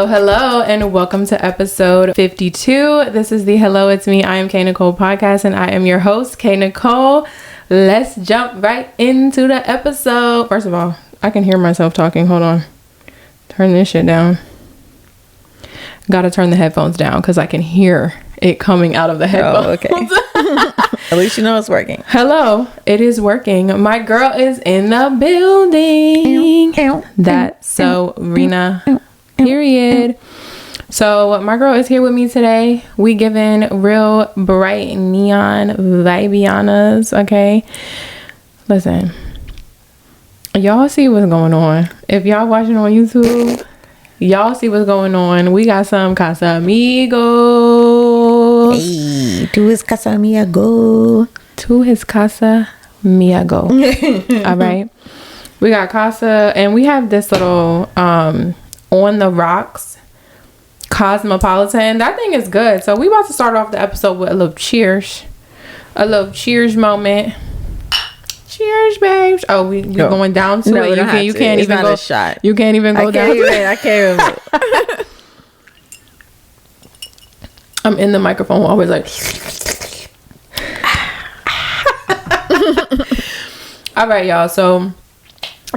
Hello, and welcome to episode 52. This is the Hello, It's Me, IAmKNicole podcast, and I am your host, Nicole. Let's jump right into the episode. First of all, I can hear myself talking. Hold on. Turn this shit down. Gotta turn the headphones down because I can hear it coming out of the headphones. Oh, okay. At least you know it's working. Hello, it is working. My girl is in the building. That's so Renna. Period. So my girl is here with me today. We giving real bright neon vibianas. Okay, listen, y'all see what's going on. If y'all watching on YouTube, y'all see what's going on. We got some Casamigos. Hey, to his casa miago. To his casa miago. All right, we got casa, and we have this little on the rocks Cosmopolitan. That thing is good. So we about to start off the episode with a little cheers moment. Cheers, babes. Oh, we going down to it. You can't even go. Shot. You can't even go down. I can't even. I'm in the microphone always like. All right, y'all. So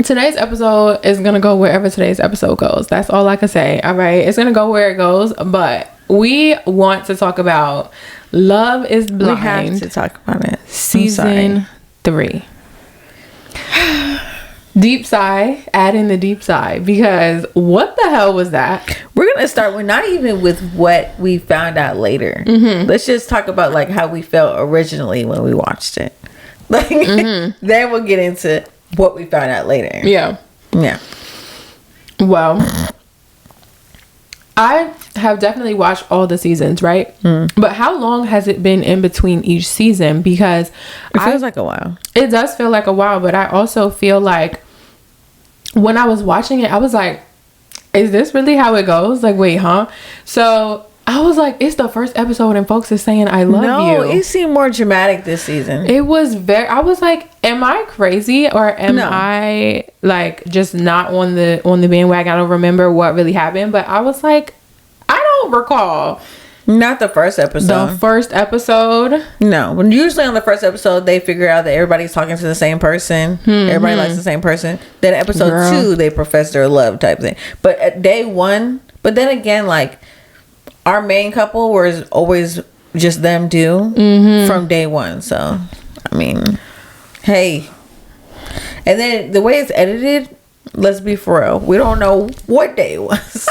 today's episode is gonna go wherever today's episode goes. That's all I can say. All right, it's gonna go where it goes. But we want to talk about Love Is Blind. We have to talk about it. Season 3. Deep sigh. Add in the deep sigh, because what the hell was that? We're gonna start with not even with what we found out later. Mm-hmm. Let's just talk about like how we felt originally when we watched it. Like then we'll get into what we found out later. Yeah. Well, I have definitely watched all the seasons, right? But how long has it been in between each season? Because it feels like a while. It does feel like a while, but I also feel like when I was watching it, I was like, is this really how it goes? Like, wait, huh? So I was like, it's the first episode and folks are saying I love you. No, it seemed more dramatic this season. It was I was like, am I crazy, or am I like just not on the bandwagon? I don't remember what really happened, but I was like, I don't recall. Not the first episode. The first episode? No. When usually on the first episode they figure out that everybody's talking to the same person. Everybody likes the same person. Then episode 2 they profess their love type thing. But at day 1, but then again, like our main couple was always just them two from day 1. So I mean, hey. And then the way it's edited, let's be for real, we don't know what day it was.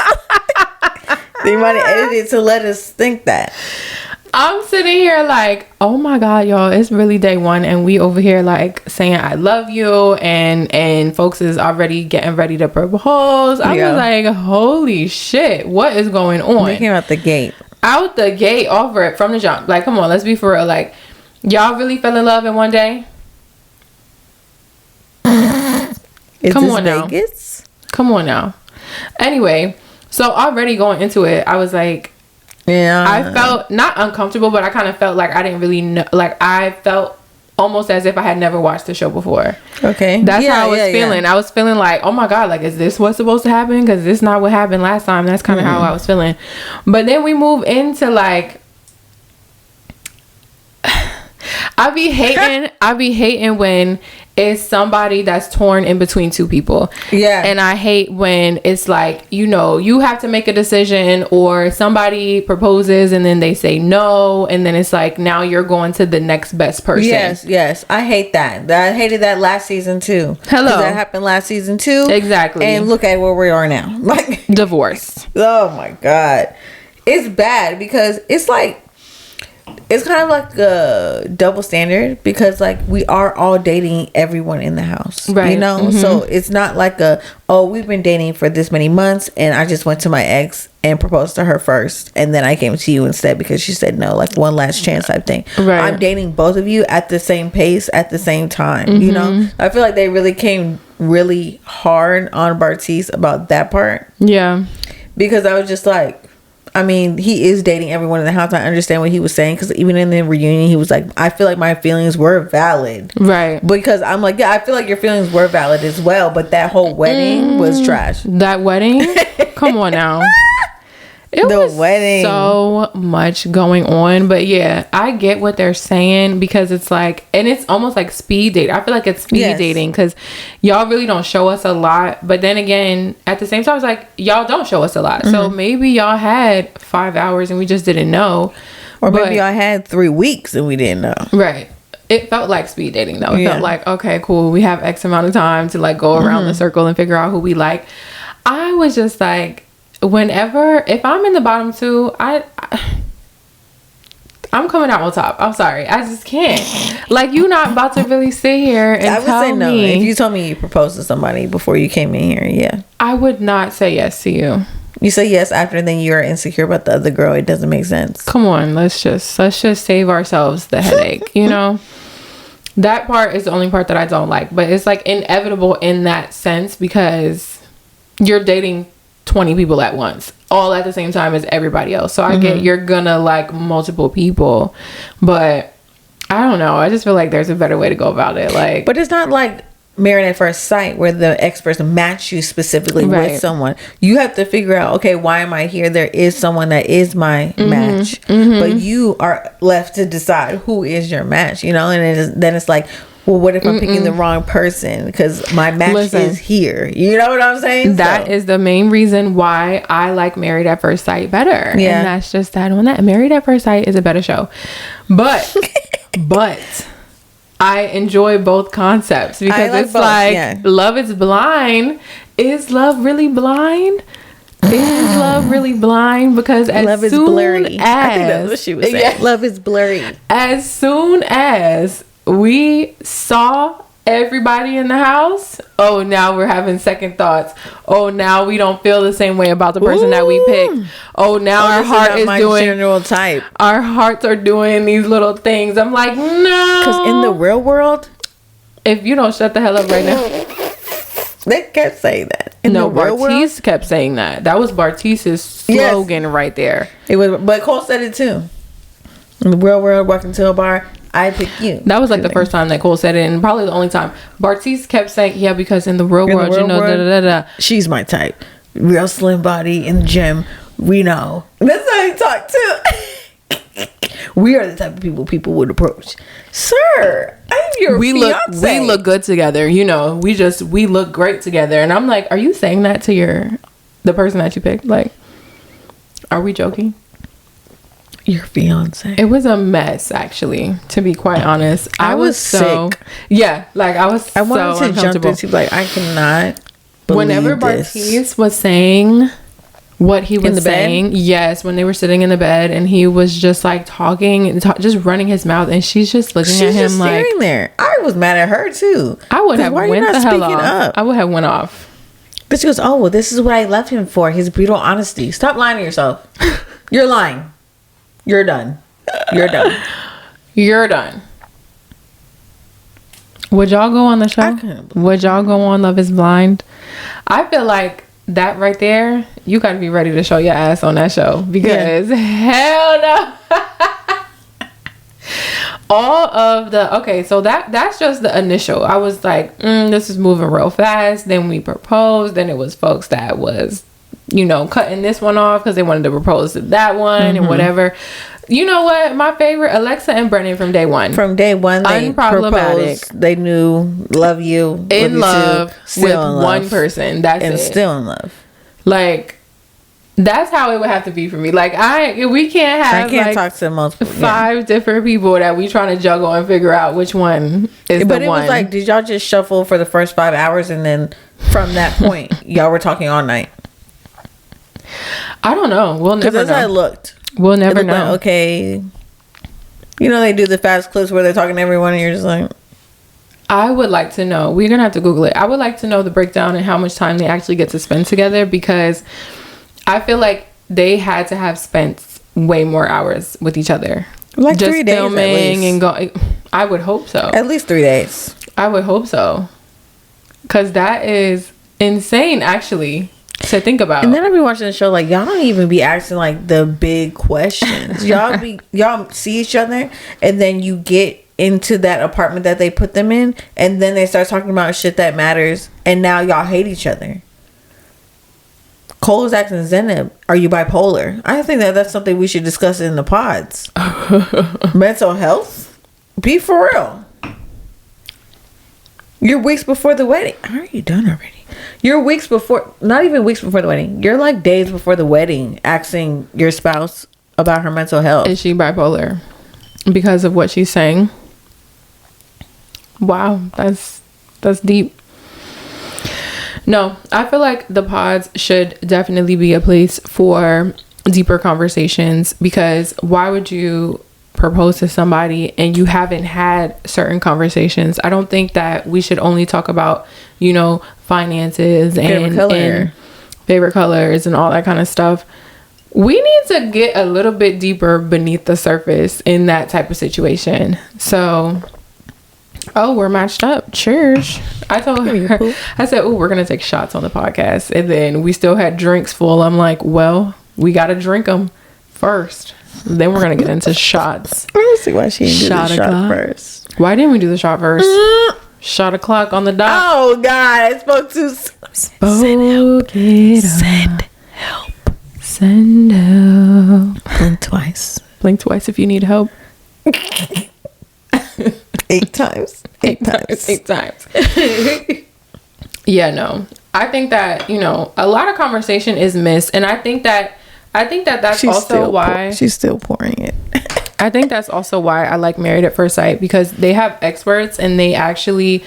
They might have edited to let us think that. I'm sitting here like, oh my god, y'all, it's really day 1 and we over here like saying I love you, and folks is already getting ready to propose. I was like, holy shit, what is going on? They came out the gate Offer it from the jump. Like, come on, let's be for real. Like, y'all really fell in love in one day? Come on now. Anyway, so already going into it, I was like, yeah, I felt not uncomfortable, but I kind of felt like I didn't really know. Like, I felt almost as if I had never watched the show before. Okay. That's how I was feeling. I was feeling like, oh my god, like, is this what's supposed to happen? Because this not what happened last time. That's kind of how I was feeling. But then we move into like, I be hating when it's somebody that's torn in between two people. Yeah. And I hate when it's like, you know, you have to make a decision, or somebody proposes and then they say no, and then it's like, now you're going to the next best person. Yes. I hate that. I hated that last season too. Hello. That happened last season too. Exactly. And look at where we are now. Like, divorce. Oh my god. It's bad because it's like, it's kind of like a double standard, because like we are all dating everyone in the house, right? You know, so it's not like we've been dating for this many months and I just went to my ex and proposed to her first and then I came to you instead because she said no, like one last chance type thing. Right. I'm dating both of you at the same pace at the same time. You know, I feel like they really came really hard on Bartiz about that part. Yeah, because I was just like, I mean, he is dating everyone in the house. I understand what he was saying, because even in the reunion, he was like, I feel like my feelings were valid. Right. Because I'm like, yeah, I feel like your feelings were valid as well. But that whole wedding was trash. That wedding? Come on now. It was wedding. So much going on. But yeah, I get what they're saying, because it's like, and it's almost like speed dating. I feel like it's speed dating, because y'all really don't show us a lot. But then again, at the same time, it's like, y'all don't show us a lot. So maybe y'all had 5 hours and we just didn't know. Or maybe y'all had 3 weeks and we didn't know. Right. It felt like speed dating though. It felt like, okay, cool, we have X amount of time to like go around the circle and figure out who we like. I was just like, if I'm in the bottom two, I'm coming out on top. I'm sorry, I just can't. Like, you're not about to really sit here and I would tell say no. Me. If you told me you proposed to somebody before you came in here, yeah, I would not say yes to you. You say yes after then you're insecure about the other girl. It doesn't make sense. Come on, let's just save ourselves the headache. You know, that part is the only part that I don't like. But it's like inevitable in that sense, because you're dating 20 people at once, all at the same time as everybody else. So I get you're gonna like multiple people, but I don't know. I just feel like there's a better way to go about it. Like, but it's not like Married at First Sight where the experts match you specifically with someone. You have to figure out, okay, why am I here? There is someone that is my match, but you are left to decide who is your match, you know. And then it's like, well, what if I'm picking the wrong person because my match is here? You know what I'm saying? That is the main reason why I like Married at First Sight better. Yeah. And that's just that on that. Married at First Sight is a better show. But I enjoy both concepts, because like it's both, like Love is Blind. Is love really blind? Is love really blind? Because as love soon is blurry. As, I think that's what she was saying. Yeah. Love is blurry. As soon as we saw everybody in the house, oh, now we're having second thoughts. Oh, now we don't feel the same way about the person that we picked. Oh, now our heart is doing general type. Our hearts are doing these little things. I'm like, no, because in the real world, if you don't shut the hell up right now. They kept saying that. Bartiz kept saying that. That was Bartiz's slogan right there. It was, but Cole said it too. In the real world, walking to a bar, I pick you. That was like the first time that Cole said it, and probably the only time. Bartiz kept saying, yeah, because in the real world, you know, da-da-da-da. She's my type. Real slim body in the gym. We know. That's how he talked too. We are the type of people would approach. Sir, I'm your fiance. We look good together. You know, we look great together. And I'm like, are you saying that to the person that you picked? Like, are we joking? Your fiance. It was a mess, actually, to be quite honest. I was sick. Yeah, like I wanted to jump into, like, I cannot believe whenever Bartiz was saying what he was saying, yes, when they were sitting in the bed and he was just like talking and just running his mouth, and she's just looking at him like staring there. I was mad at her too. I would have went the hell off. I would have went off. But she goes, oh, well, this is what I left him for, his brutal honesty. Stop lying to yourself. You're lying. You're done. You're done. You're done. Would y'all go on the show? Would y'all go on Love is Blind? I feel like that right there, you got to be ready to show your ass on that show, because hell no. All of so that's just the initial. I was like, this is moving real fast. Then we proposed. Then it was folks that was, you know, cutting this one off because they wanted to propose to that one and whatever. You know what? My favorite, Alexa and Brennan from day one. From day one, they proposed. They knew, love you, in love with one person. That's it. And still in love. Like, that's how it would have to be for me. Like, we can't have. I can't talk to multiple 5 different people that we trying to juggle and figure out which one is the one. But it was like, did y'all just shuffle for the first 5 hours and then from that point y'all were talking all night? I don't know. We'll never know. Because that's how it looked. We'll never know. Like, okay, you know, they do the fast clips where they're talking to everyone and you're just like, I would like to know. We're gonna have to Google it. I would like to know the breakdown and how much time they actually get to spend together, because I feel like they had to have spent way more hours with each other, like just 3 days filming and going. I would hope so. At least 3 days. I would hope so, because that is insane, actually, to think about. And then I be watching the show, like, y'all don't even be asking like the big questions. y'all see each other, and then you get into that apartment that they put them in, and then they start talking about shit that matters, and now y'all hate each other. Cole is asking Zenab, are you bipolar? I think that's something we should discuss in the pods. Mental health? Be for real. You're weeks before the wedding. Are you done already? You're weeks before, not even weeks before the wedding. You're like days before the wedding asking your spouse about her mental health. Is she bipolar? Because of what she's saying? Wow, that's deep. No, I feel like the pods should definitely be a place for deeper conversations, because why would you propose to somebody and you haven't had certain conversations? I don't think that we should only talk about, finances and favorite colors and all that kind of stuff. We need to get a little bit deeper beneath the surface in that type of situation. So, we're matched up. Cheers. I told her, I said, we're going to take shots on the podcast. And then we still had drinks full. I'm like, well, we got to drink them first. Then we're going to get into shots. I don't see why she didn't do the shot first. Why didn't we do the shot first? Shot o'clock on the dot. Oh, God. I spoke too soon. Send help. Send help. Blink twice. Blink twice if you need help. 8 times. 8 times. 8 times. Yeah, no. I think that, a lot of conversation is missed. And I think that that's she's also why she's still pouring it. I think that's also why I like Married at First Sight, because they have experts and they actually,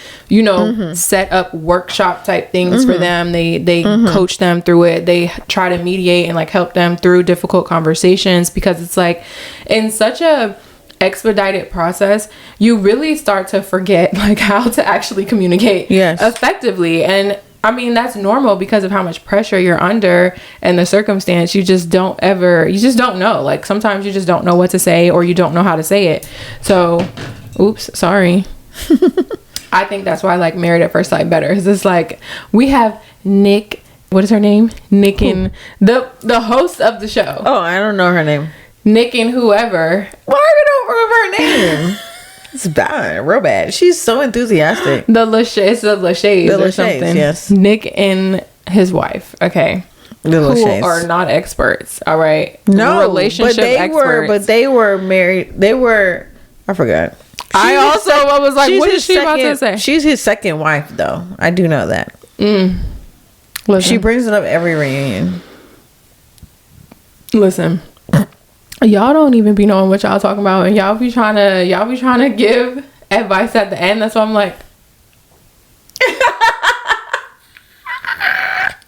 set up workshop type things for them. They coach them through it. They try to mediate and like help them through difficult conversations, because it's like in such a expedited process, you really start to forget like how to actually communicate effectively. And I mean, that's normal because of how much pressure you're under and the circumstance. You just don't know. Like sometimes you just don't know what to say, or you don't know how to say it. So, oops, sorry. I think that's why I like Married at First Sight better. It's like we have Nick. What is her name? Nick and the host of the show. Oh, I don't know her name. Nick and whoever. Why we don't remember her name? It's bad, real bad. She's so enthusiastic. It's the Lachey's or something. Yes. Nick and his wife. Okay. The who Lachey's are not experts. All right. No, relationship experts. But they were married. I forgot. I was like, what is she about to say? She's his second wife, though. I do know that. Listen. She brings it up every reunion. Listen. Y'all don't even be knowing what y'all talking about, and y'all be trying to give advice at the end. That's why I'm like,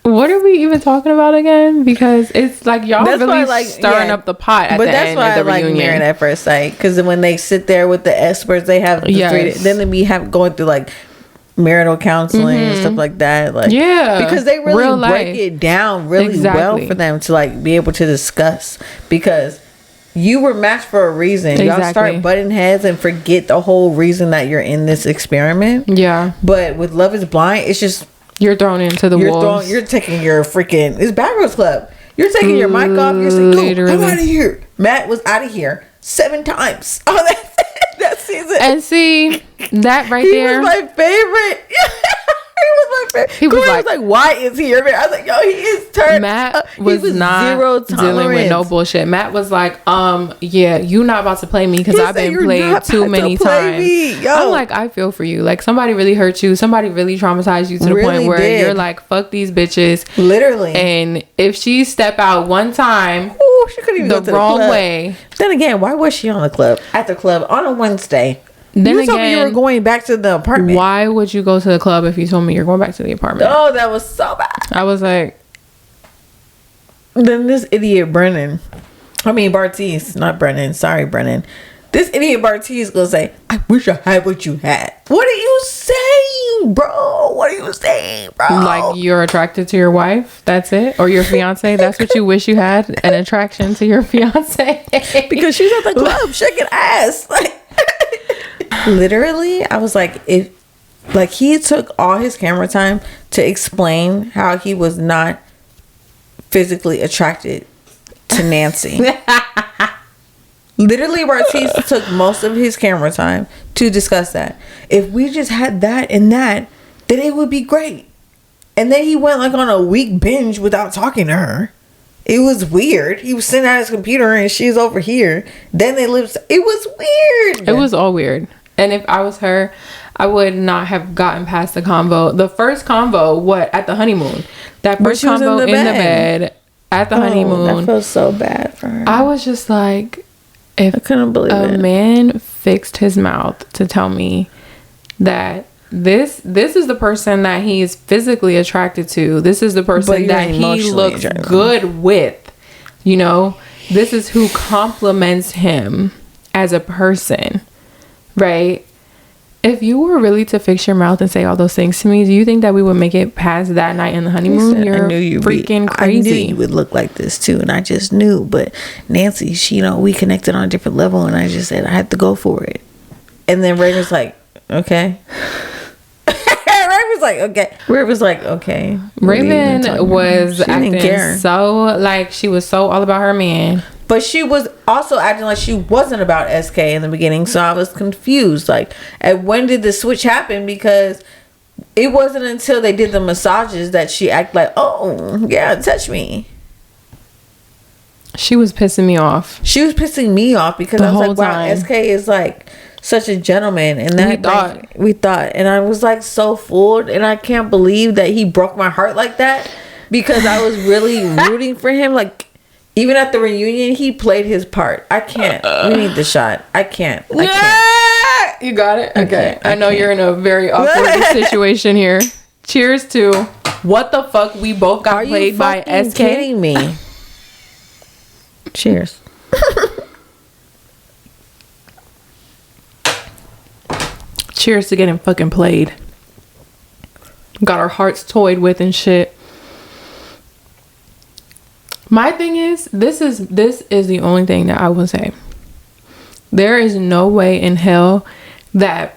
what are we even talking about again? Because it's like y'all that's really stirring up the pot at the end of the reunion. But that's why I like Married at First Sight, because when they sit there with the experts, they have then we have going through like marital counseling and stuff like that, like because they really break it down really well for them to like be able to discuss, because you were matched for a reason. Y'all start butting heads and forget the whole reason that you're in this experiment. But with Love is Blind, it's just you're thrown into the wolves. You're taking your freaking, it's Bad Girls Club, you're taking your mic off, you're saying, go, I'm out of here. Matt was out of here 7 times. Oh, that's that season. And see that right there, he was my favorite. He was like, why is he here? I was like, yo, he is turned. Matt was not zero dealing with no bullshit. Matt was like, you not about to play me because I've been played too many times. I'm like, I feel for you. Like somebody really hurt you. Somebody really traumatized you to the point where you're like, fuck these bitches. Literally. And if she step out one time, she couldn't even the go to wrong the club. way. Then again, why was she on the club? At the club on a Wednesday. Then you told me you were going back to the apartment. Why would you go to the club if you told me you're going back to the apartment? Oh, that was so bad. I was like, then this idiot Bartiz, not Brennan. Sorry, Brennan. This idiot Bartiz gonna say, I wish I had what you had. What are you saying, bro? What are you saying, bro? Like you're attracted to your wife? That's it? Or your fiance? That's what you wish you had? An attraction to your fiance? Because she's at the club shaking ass. Like, literally, I was like, he took all his camera time to explain how he was not physically attracted to Nancy. Literally, Bartiz took most of his camera time to discuss that. If we just had that and that, then it would be great. And then he went like on a week binge without talking to her. It was weird. He was sitting at his computer and she's over here. Then they lived. It was weird. It was all weird. And if I was her, I would not have gotten past the convo. The first convo, at the honeymoon. That first convo in the bed at the honeymoon. I felt so bad for her. I was just like, if I couldn't believe a man fixed his mouth to tell me that this is the person that he is physically attracted to. This is the person that he looks good with. You know, this is who compliments him as a person, right? If you were really to fix your mouth and say all those things to me, do you think that we would make it past that night in the honeymoon? You're freaking crazy. I knew you would look like this too, and I just knew. But Nancy, we connected on a different level, and I just said I had to go for it. And then Ray was like, okay. Ray was like, okay. Raven was acting so like she was so all about her man. But she was also acting like she wasn't about SK in the beginning. So I was confused. Like, and when did the switch happen? Because it wasn't until they did the massages that she acted like, oh, yeah, touch me. She was pissing me off. She was pissing me off because I was like, wow, SK is like such a gentleman. And that we thought. And I was like so fooled. And I can't believe that he broke my heart like that. Because I was really rooting for him. Like, even at the reunion, he played his part. I can't. We need the shot. I can't. You got it? Okay. I know you're in a very awkward situation here. Cheers to what the fuck we both got played by SK. Are you kidding me? Cheers. Cheers to getting fucking played. Got our hearts toyed with and shit. My thing is, this is the only thing that I will say. There is no way in hell that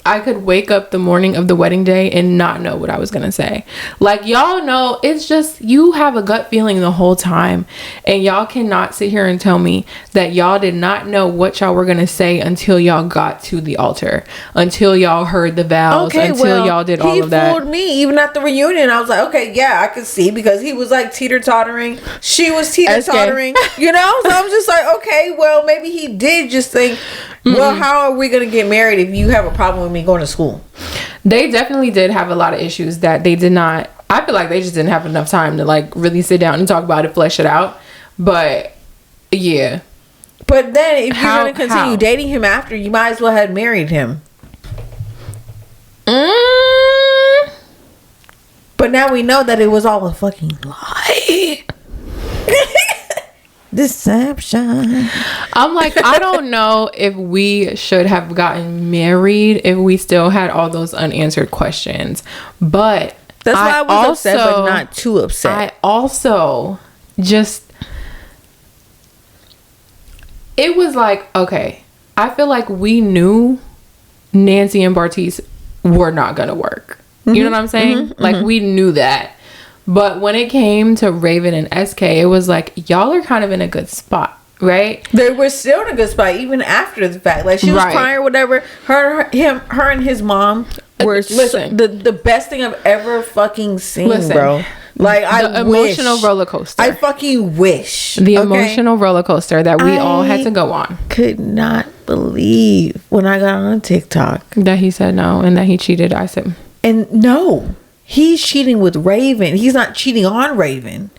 I could wake up the morning of the wedding day and not know what I was gonna say. Like, y'all know, it's just, you have a gut feeling the whole time, and y'all cannot sit here and tell me that y'all did not know what y'all were gonna say until y'all got to the altar, until y'all heard the vows, until y'all did all of that. He fooled me. Even at the reunion, I was like, okay, yeah, I could see, because he was like teeter-tottering, she was teeter-tottering, you know? So I'm just like, okay, well, maybe he did just think, well, how are we going to get married if you have a problem with me going to school? They definitely did have a lot of issues that they did not. I feel like they just didn't have enough time to like really sit down and talk about it, flesh it out. But yeah. But then if you're going to continue dating him after, you might as well have married him. But now we know that it was all a fucking lie. Deception. I'm like, I don't know if we should have gotten married if we still had all those unanswered questions. But that's why I was upset, but not too upset. I also just, it was like, okay, I feel like we knew Nancy and Bartiz were not gonna work. You know what I'm saying? Like, we knew that. But when it came to Raven and SK, it was like, y'all are kind of in a good spot, right? They were still in a good spot, even after the fact. Like, she was crying or whatever. Her and his mom were the best thing I've ever fucking seen, bro. Like, the emotional roller coaster. I fucking wish. The emotional roller coaster that we all had to go on. Could not believe when I got on TikTok that he said no and that he cheated. I said, and no. He's cheating with Raven. He's not cheating on Raven.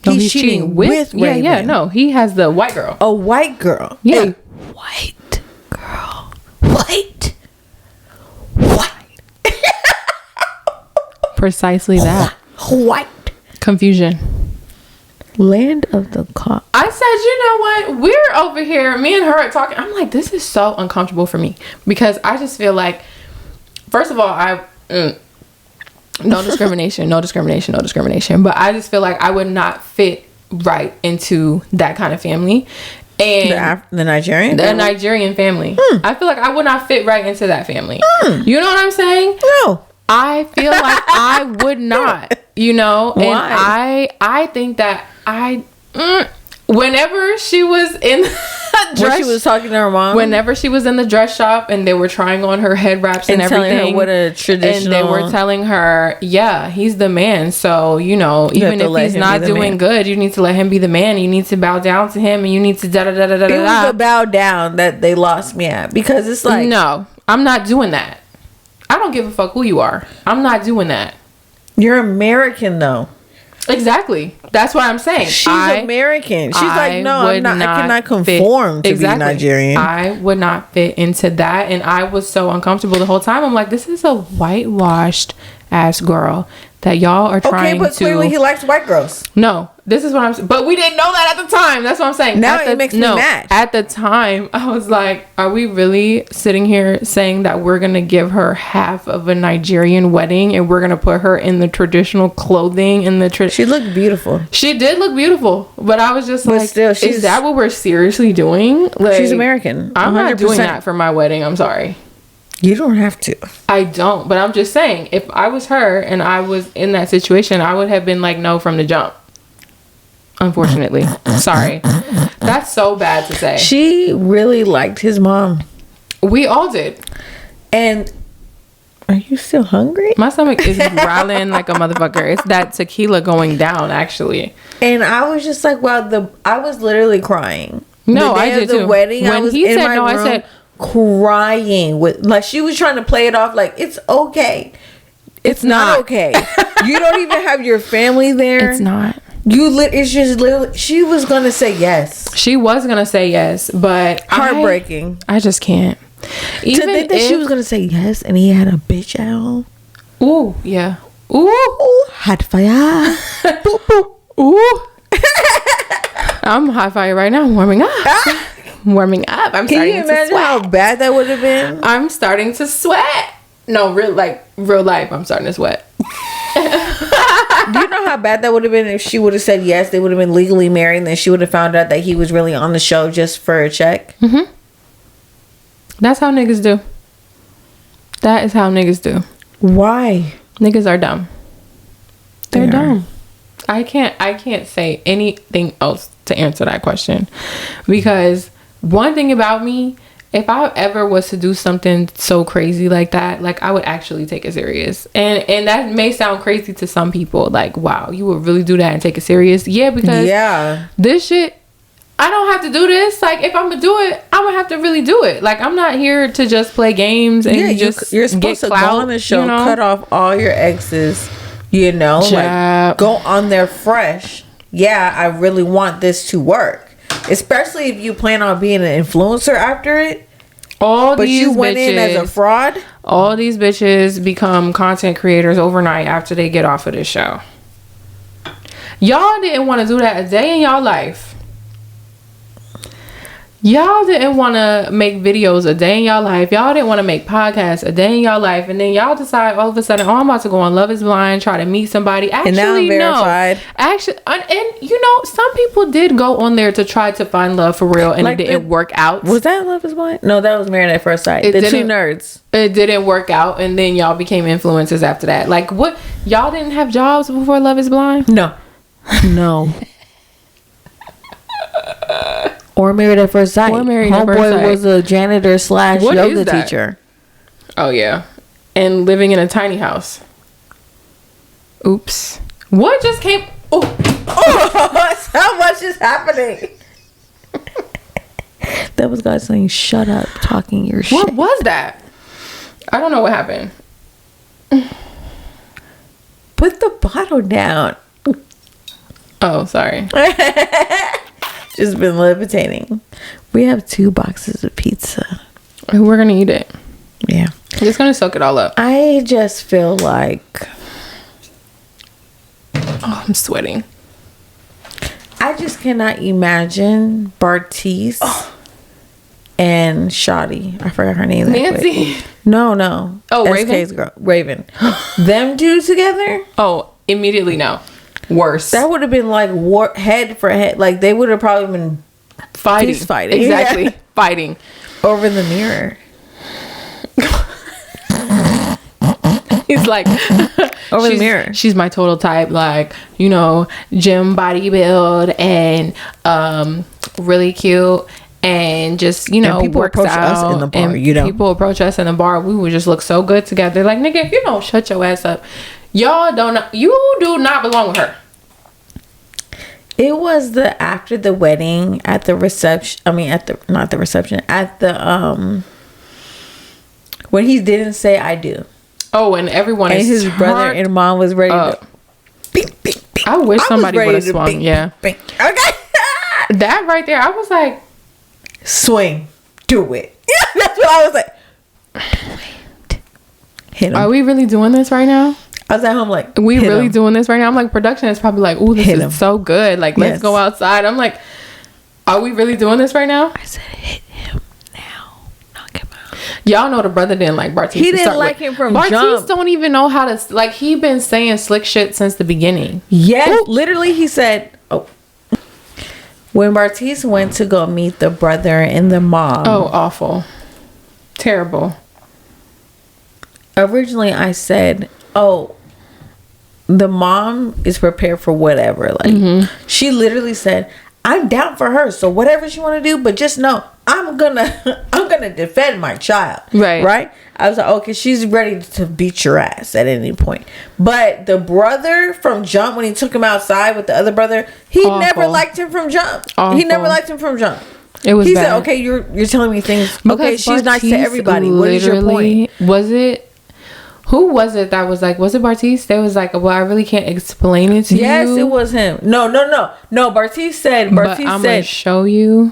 He's cheating with Raven. Yeah, no. He has the white girl. A white girl. Yeah. A white girl. White. Precisely that. White. Confusion. Land of the cop. I said, you know what? We're over here. Me and her are talking. I'm like, this is so uncomfortable for me. Because I just feel like, first of all, no discrimination, no discrimination, no discrimination. But I just feel like I would not fit right into that kind of family. And the Nigerian family? Nigerian family. I feel like I would not fit right into that family. You know what I'm saying? No. I feel like I would not, you know? Why? And I think that whenever she was in the dress, when she was talking to her mom, whenever she was in the dress shop and they were trying on her head wraps and everything, telling her what a traditional, and they were telling her, yeah, he's the man. So even if he's not doing good, you need to let him be the man. You need to bow down to him, and you need to da da da da da. It was the bow down that they lost me at, because it's like, no, I'm not doing that. I don't give a fuck who you are. I'm not doing that. You're American though. Exactly. That's what I'm saying. She's American. She's like, no, I'm not. I cannot conform to be Nigerian. I would not fit into that, and I was so uncomfortable the whole time. I'm like, this is a whitewashed ass girl that y'all are trying to. Okay, but clearly he likes white girls. No, this is what I'm saying. But we didn't know that at the time. That's what I'm saying. Now it makes me mad. At the time, I was like, are we really sitting here saying that we're going to give her half of a Nigerian wedding and we're going to put her in the traditional clothing? She looked beautiful. She did look beautiful. But I was just like, still, is that what we're seriously doing? Like, she's American. 100%. I'm not doing that for my wedding. I'm sorry. You don't have to. I don't, but I'm just saying, if I was her and I was in that situation, I would have been like, no, from the jump. Unfortunately. Sorry. That's so bad to say. She really liked his mom. We all did. And are you still hungry? My stomach is growling like a motherfucker. It's that tequila going down, actually. And I was just like, wow, I was literally crying. No, I did too. The wedding, when I was he in said my no, room, I said crying with, like, she was trying to play it off like it's okay. It's not okay. You don't even have your family there. It's not. It's just literally, she was gonna say yes. She was gonna say yes, but heartbreaking. I just can't. Even to think that she was gonna say yes and he had a bitch at home. Ooh, yeah. Ooh, hot fire. Boop, boop. Ooh. I'm hot fire right now. I'm warming up. Warming up. I'm starting to sweat. Can you imagine how bad that would have been? I'm starting to sweat. No, real life. I'm starting to sweat. Do you know how bad that would have been if she would have said yes? They would have been legally married, and then she would have found out that he was really on the show just for a check. Mm-hmm. That's how niggas do. That is how niggas do. Why? Niggas are dumb. They're dumb. I can't say anything else to answer that question, because one thing about me, if I ever was to do something so crazy like that, like, I would actually take it serious. And that may sound crazy to some people, like, wow, you would really do that and take it serious? Yeah, because this shit, I don't have to do this. Like, if I'm gonna do it, I'm gonna have to really do it. Like, I'm not here to just play games and you're supposed to go on the show, cut off all your exes, like, go on there fresh. Yeah, I really want this to work. Especially if you plan on being an influencer after it. But you went in as a fraud. All these bitches become content creators overnight after they get off of this show. Y'all didn't want to do that a day in y'all life. Y'all didn't want to make videos a day in y'all life. Y'all didn't want to make podcasts a day in y'all life. And then y'all decide all of a sudden, I'm about to go on Love is Blind, try to meet somebody. Actually, and now I'm verified. No. Actually, and some people did go on there to try to find love for real, and like, it didn't work out. Was that Love is Blind? No, that was Married at First Sight. The two nerds. It didn't work out, and then y'all became influencers after that. Like, what? Y'all didn't have jobs before Love is Blind? No. Or Married at First Sight. Homeboy was a janitor / yoga teacher. Oh, yeah. And living in a tiny house. Oops. What just came? Oh, so much is happening. That was God saying, shut up talking your shit. What was that? I don't know what happened. Put the bottle down. Oh, sorry. Just been levitating. We have 2 boxes of pizza. We're gonna eat it. Yeah. Just gonna soak it all up. I just feel like... Oh, I'm sweating. I just cannot imagine Bartice and Shotty. I forgot her name. Nancy. No. Oh, SK's girl. Raven. Them two together? Oh, immediately no. Worse. That would have been like head for head. Like, they would have probably been fighting. Exactly. Yeah. Fighting. Over the mirror. He's like... Over the mirror. She's my total type. Like, gym body build and really cute. and just, you know, people works approach out. us in the bar, and you know. people approach us in the bar. We would just look so good together. Like, nigga, if you don't shut your ass up, you do not belong with her. It was after the wedding, at the reception. I mean, not the reception, at the when he didn't say I do. Oh, and everyone and his brother and mom was ready to. Bing, bing, bing. I wish somebody would have swung. Bing, yeah. Bing. Okay. That right there, I was like, swing, do it. Yeah, that's what I was like. Do it. Hit him. Are we really doing this right now? I was at home like, we really doing this right now? I'm like, production is probably like, ooh, this is so good. Like, let's go outside. I'm like, are we really doing this right now? I said, hit him now. Knock him out. Y'all know the brother didn't like Bartiz. He didn't like him from jump. Bartiz don't even know how to, like, he been saying slick shit since the beginning. Yes. Literally, he said, when Bartiz went to go meet the brother and the mom. Oh, awful. Terrible. Originally, I said, the mom is prepared for whatever. Like, she literally said, I'm down for her. So whatever she want to do, but just know I'm gonna defend my child. Right. I was like, okay, she's ready to beat your ass at any point. But the brother from jump, when he took him outside with the other brother, he never liked him from jump. He never liked him from jump. It was. He said, okay, you're telling me things. Because okay, she's nice to everybody. What is your point? Was it? Who was it that was like, was it Bartiz? They was like, well, I really can't explain it to you. Yes, it was him. No. Bartiz said, I'm going to show you.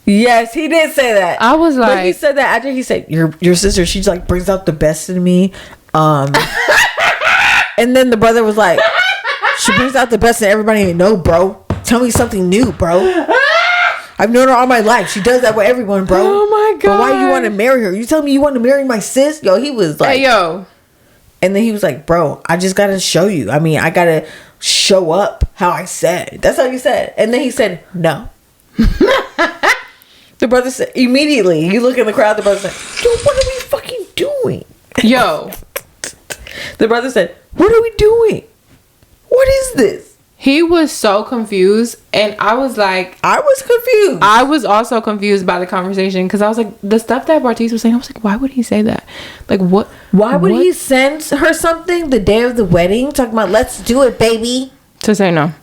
Yes, he did say that. I was like. But he said that after he said, your sister, she like brings out the best in me. And then the brother was like, she brings out the best in everybody. No, bro. Tell me something new, bro. I've known her all my life. She does that with everyone, bro. Oh my god! But why you want to marry her? You tell me you want to marry my sis? Yo, he was like, hey, yo. And then he was like, bro, I just gotta show you. I mean, I gotta show up how I said. That's how he said. And then he said, no. The brother said immediately. You look in the crowd. The brother said, yo, what are we fucking doing? Yo. The brother said, what are we doing? What is this? He was so confused, and I was like, I was confused. I was also confused by the conversation, because I was like, the stuff that Bartiz was saying, I was like, why would he say that? Like, what? Why would he send her something the day of the wedding, talking about, let's do it, baby? To say no.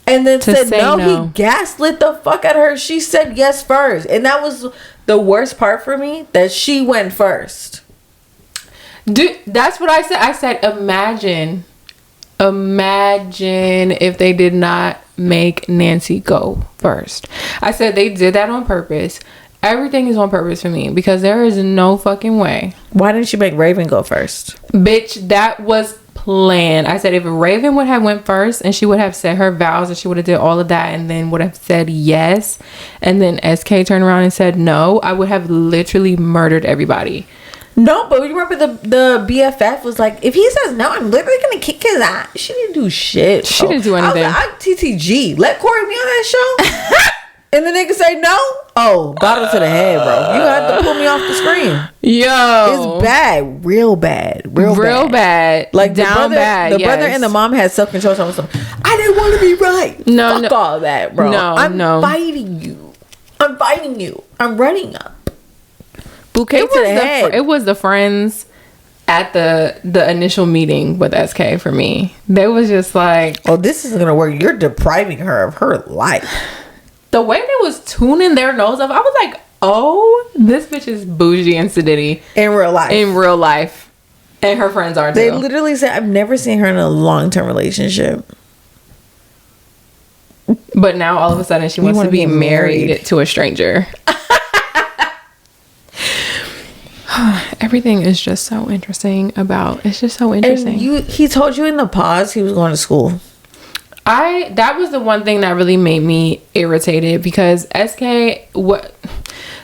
And then said no. He gaslit the fuck out of her. She said yes first. And that was the worst part for me, that she went first. Dude, that's what I said. I said, imagine if they did not make Nancy go first. I said they did that on purpose. Everything is on purpose for me, because there is no fucking way. Why didn't you make Raven go first? Bitch, that was planned. I said if Raven would have went first and she would have said her vows and she would have did all of that and then would have said yes, and then SK turned around and said no, I would have literally murdered everybody. No, but you remember the BFF was like, if he says no, I'm literally gonna kick his ass. She didn't do shit. She didn't do anything. I TTG. Let Corey be on that show. And the nigga say no. Oh, bottle to the head, bro. You had to pull me off the screen. Yo, it's bad, real bad, real bad. Like down bad. The brother and the mom had self control. So I didn't want to be right. No, fuck all that, bro. I'm fighting you. I'm running up. Bouquet to the head. It was the friends at the initial meeting with SK for me. They was just like, oh, this isn't gonna work. You're depriving her of her life. The way they was tuning their nose up, I was like, oh, this bitch is bougie and sedity in real life, and her friends are too. They literally said, I've never seen her in a long-term relationship, but now all of a sudden she wants to be married to a stranger. Everything is just so interesting. It's just so interesting. And he told you in the pause he was going to school. That was the one thing that really made me irritated, because SK,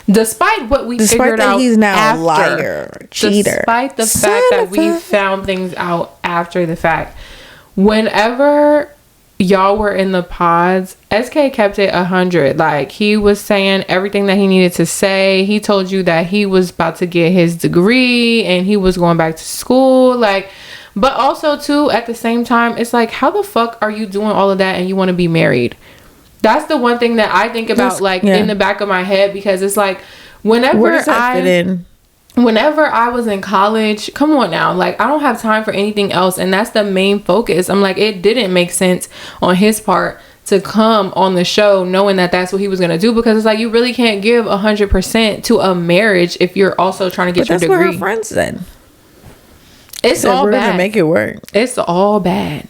despite what we figured out, he's now a liar, cheater. Despite the fact that we found things out after the fact, whenever y'all were in the pods, SK kept it 100. Like, he was saying everything that he needed to say. He told you that he was about to get his degree and he was going back to school. Like, but also too, at the same time, it's like, how the fuck are you doing all of that and you want to be married? That's the one thing that I think about, like, in the back of my head, because it's like, whenever I was in college, come on now, like, I don't have time for anything else, and that's the main focus. I'm like, it didn't make sense on his part to come on the show knowing that that's what he was gonna do, because it's like, you really can't give 100% to a marriage if you're also trying to get your degree. That's what her friend said. It's all we're bad. Gonna make it work. It's all bad.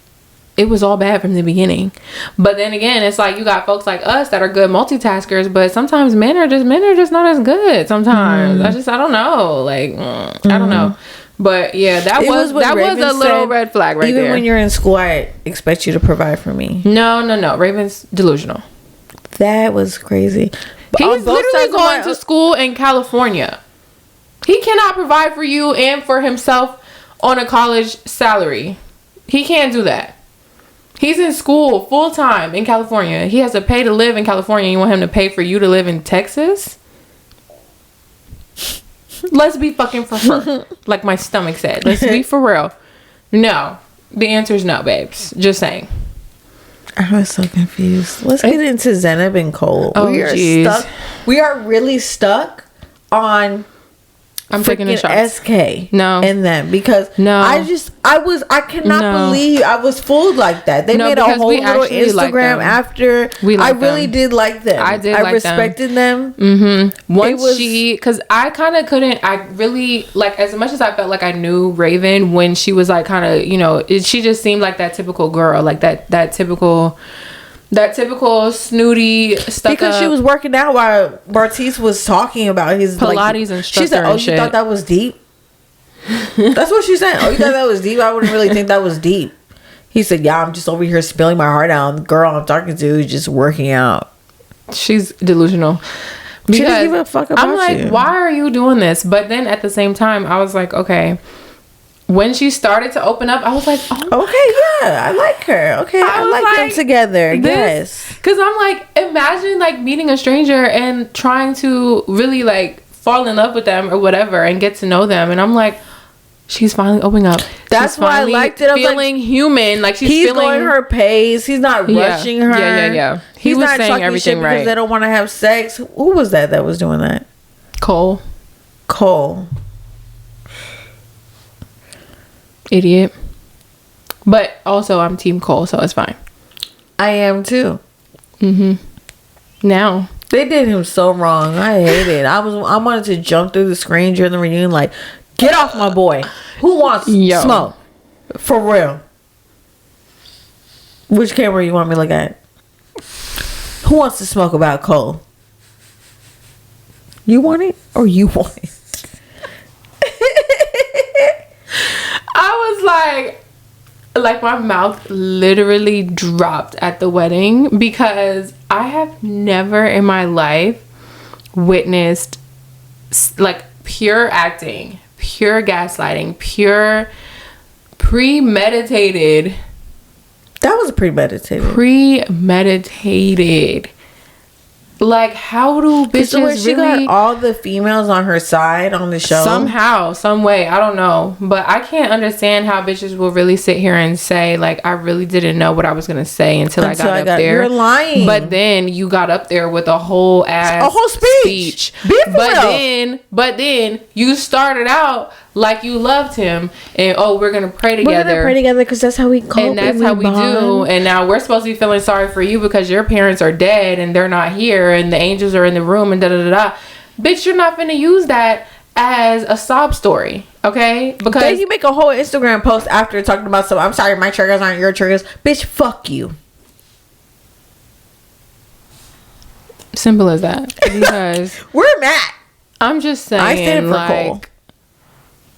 It was all bad from the beginning. But then again, it's like, you got folks like us that are good multitaskers, but sometimes men are just not as good sometimes. I don't know, like, I don't know. But yeah, that was a little red flag right there. Even when you're in school, I expect you to provide for me. No, Raven's delusional. That was crazy. But he's literally going to school in California. He cannot provide for you and for himself on a college salary. He can't do that. He's in school full time in California. He has to pay to live in California. You want him to pay for you to live in Texas? Let's be fucking for her. Like my stomach said. Let's be for real. No. The answer is no, babes. Just saying. I was so confused. Let's get into Zenab and Cole. Oh, jeez. We are really stuck on I'm taking a shot. SK. No. And them, because I cannot believe I was fooled like that. They made a whole little Instagram after. I really did like them. I respected them. Once because I kind of couldn't, I really, like, as much as I felt like I knew Raven when she was like kind of, you know, she just seemed like that typical girl, like that typical snooty stuff. Because she was working out while Bartiz was talking about his Pilates instructor. She said, "Oh, you thought that was deep?" That's what she said. "Oh, you thought that was deep? I wouldn't really think that was deep." He said, "Yeah, I'm just over here spilling my heart out. The girl I'm talking to is just working out." She's delusional. She doesn't give a fuck about you. I'm like, why are you doing this? But then at the same time, I was like, okay. When she started to open up, I was like, oh, okay, yeah, I like her. Okay, I like them together. Yes. Because I'm like, imagine like meeting a stranger and trying to really like fall in love with them or whatever and get to know them. And I'm like, she's finally opening up. That's why I liked it. I was feeling like, human. Like he's feeling going her pace. He's not rushing her. Yeah. He was saying everything right. Because they don't want to have sex. Who was that was doing that? Cole. Idiot. But also I'm team Cole, so it's fine. I am too. Now they did him so wrong. I hate it. I wanted to jump through the screen during the reunion, like, get off my boy. Who wants smoke? For real. Which camera you want me to look at? Who wants to smoke about Cole? You want it or you want it? I was like my mouth literally dropped at the wedding, because I have never in my life witnessed like pure acting, pure gaslighting, pure premeditated. That was premeditated. Like, how do bitches really... She got all the females on her side on the show? Somehow, some way. I don't know. But I can't understand how bitches will really sit here and say, like, I really didn't know what I was going to say until I got up there. You're lying. But then you got up there with a whole speech. But then you started out like you loved him, and we're gonna pray together. We're gonna pray together because that's how we cope, and that's how we do. And now we're supposed to be feeling sorry for you because your parents are dead and they're not here, and the angels are in the room, and da da da da. Bitch, you're not finna use that as a sob story, okay? Because then you make a whole Instagram post after talking about I'm sorry, my triggers aren't your triggers. Bitch, fuck you. Simple as that. Because we're mad. I'm just saying, I stand for Cole.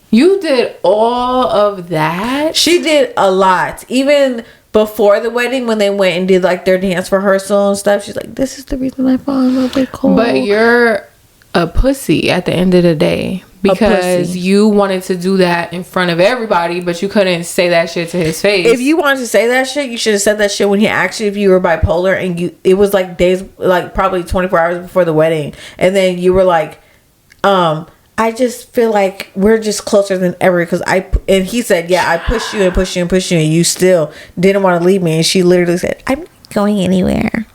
You did all of that? She did a lot. Even before the wedding, when they went and did like their dance rehearsal and stuff, she's like, this is the reason I fall in love with Cole. But you're a pussy at the end of the day, because you wanted to do that in front of everybody, but you couldn't say that shit to his face. If you wanted to say that shit, you should have said that shit when he asked you if you were bipolar, and it was like days, like probably 24 hours before the wedding, and then you were like, I just feel like we're just closer than ever because and he said, yeah, I pushed you and pushed you and pushed you and you still didn't want to leave me. And she literally said, I'm not going anywhere.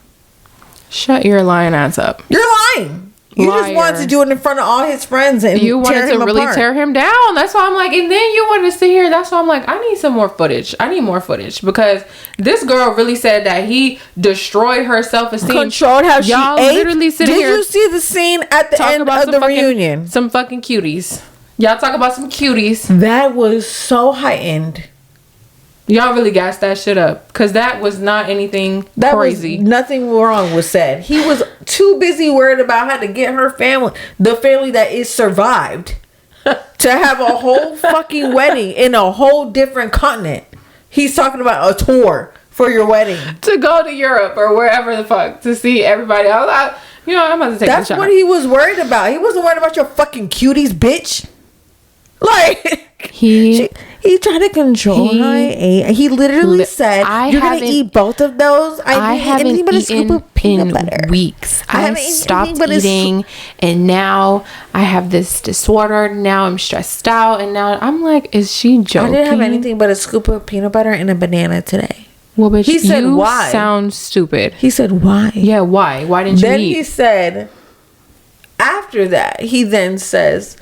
Shut your lying ass up. You're lying. You just wanted to do it in front of all his friends and you wanted to really tear him down. That's why I'm like, and then you wanted to sit here. That's why I'm like, I need some more footage. I need more footage because this girl really said that he destroyed her self-esteem. Controlled how y'all she ate. Literally sitting here. Did you see the scene at the end of the reunion? Some fucking cuties. Y'all talk about some cuties. That was so heightened. Y'all really gassed that shit up because that was not anything crazy. Nothing wrong was said. He was too busy worried about how to get her family, the family that is survived, to have a whole fucking wedding in a whole different continent. He's talking about a tour for your wedding. To go to Europe or wherever the fuck to see everybody. I'm about to take That's what he was worried about. He wasn't worried about your fucking cuties, bitch. Like he tried to control how I ate. He literally said, "You're gonna eat both of those." I haven't anything but a scoop of peanut butter. Weeks. I stopped eating, and now I have this disorder. Now I'm stressed out, and now I'm like, "Is she joking?" I didn't have anything but a scoop of peanut butter and a banana today. Well, but he said, "Why?" Sounds stupid. He said, "Why?" Yeah, why? Why didn't you eat? Then he said, after that, he then says,